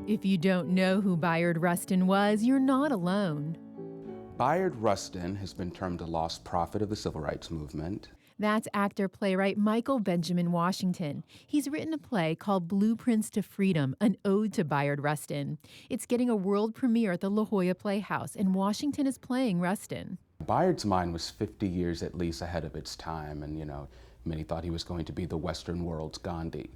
If you don't know who Bayard Rustin was, you're not alone. Bayard Rustin has been termed a lost prophet of the civil rights movement. That's actor-playwright Michael Benjamin Washington. He's written a play called Blueprints to Freedom, an ode to Bayard Rustin. It's getting a world premiere at the Jolla Playhouse, and Washington is playing Rustin. Bayard's mind was 50 years at least ahead of its time, and many thought he was going to be the Western world's Gandhi.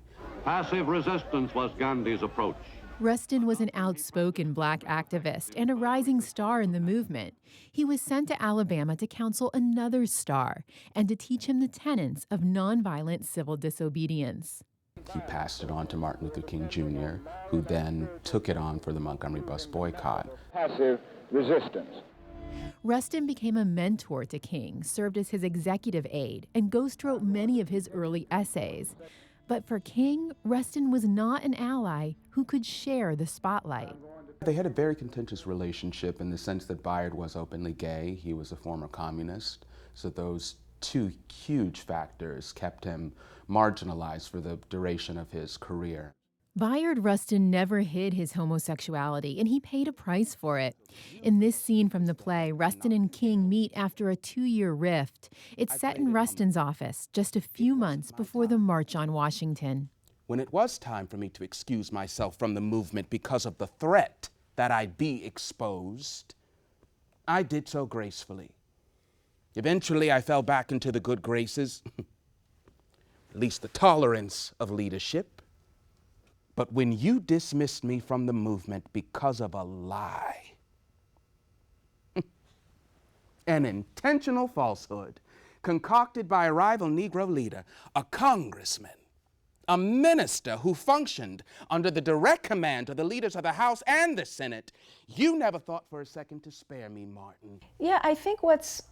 Passive resistance was Gandhi's approach. Rustin was an outspoken black activist and a rising star in the movement. He was sent to Alabama to counsel another star and to teach him the tenets of nonviolent civil disobedience. He passed it on to Martin Luther King Jr., who then took it on for the Montgomery bus boycott. Passive resistance. Rustin became a mentor to King, served as his executive aide, and ghostwrote many of his early essays. But for King, Rustin was not an ally who could share the spotlight. They had a very contentious relationship in the sense that Bayard was openly gay. He was a former communist. So those two huge factors kept him marginalized for the duration of his career. Bayard Rustin never hid his homosexuality, and he paid a price for it. In this scene from the play, Rustin and King meet after a 2-year rift. It's set in Rustin's office just a few months before the March on Washington. When it was time for me to excuse myself from the movement because of the threat that I'd be exposed, I did so gracefully. Eventually, I fell back into the good graces, at least the tolerance of leadership. But when you dismissed me from the movement because of a lie, an intentional falsehood concocted by a rival Negro leader, a congressman, a minister who functioned under the direct command of the leaders of the House and the Senate, you never thought for a second to spare me, Martin. Yeah, I think what's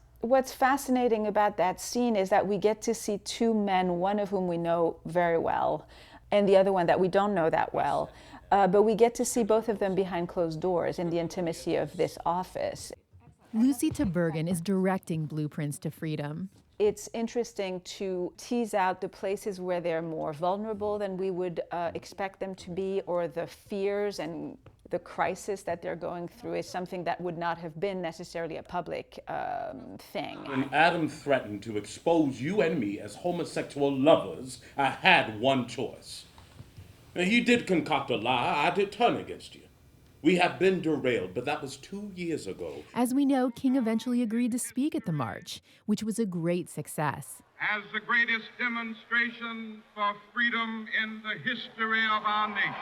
fascinating about that scene is that we get to see two men, one of whom we know very well, and the other one that we don't know that well. But we get to see both of them behind closed doors in the intimacy of this office. Lucy Tabergen is directing Blueprints to Freedom. It's interesting to tease out the places where they're more vulnerable than we would expect them to be, or the fears and the crisis that they're going through is something that would not have been necessarily a public thing. When Adam threatened to expose you and me as homosexual lovers, I had one choice. Now, he did concoct a lie. I did turn against you. We have been derailed, but that was 2 years ago. As we know, King eventually agreed to speak at the march, which was a great success. As the greatest demonstration for freedom in the history of our nation.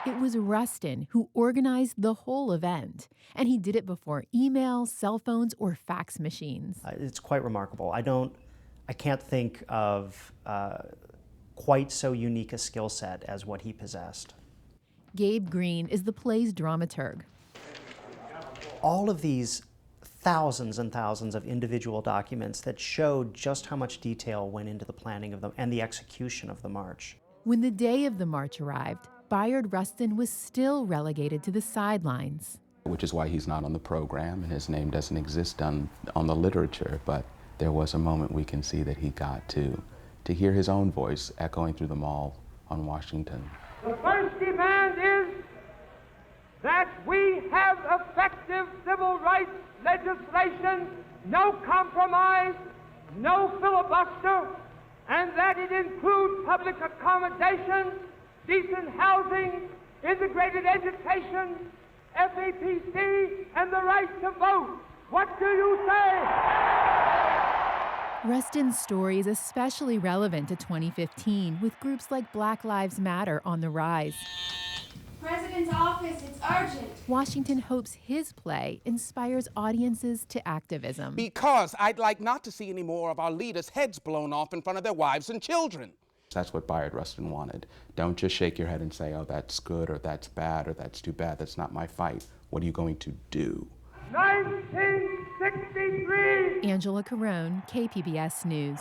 It was Rustin who organized the whole event, and he did it before email, cell phones, or fax machines. It's quite remarkable. I can't think of quite so unique a skill set as what he possessed. Gabe Green is the play's dramaturg. All of these thousands and thousands of individual documents that showed just how much detail went into the planning of them and the execution of the march. When the day of the march arrived, Bayard Rustin was still relegated to the sidelines. Which is why he's not on the program and his name doesn't exist on the literature. But there was a moment we can see that he got to hear his own voice echoing through the mall on Washington. The first demand is that we have effective civil rights legislation, no compromise, no filibuster, and that it includes public accommodations, decent housing, integrated education, FAPC, and the right to vote. What do you say? Rustin's story is especially relevant to 2015, with groups like Black Lives Matter on the rise. President's office, it's urgent. Washington hopes his play inspires audiences to activism. Because I'd like not to see any more of our leaders' heads blown off in front of their wives and children. That's what Bayard Rustin wanted. Don't just shake your head and say, oh, that's good, or that's bad, or that's too bad. That's not my fight. What are you going to do? 1963! Angela Carone, KPBS News.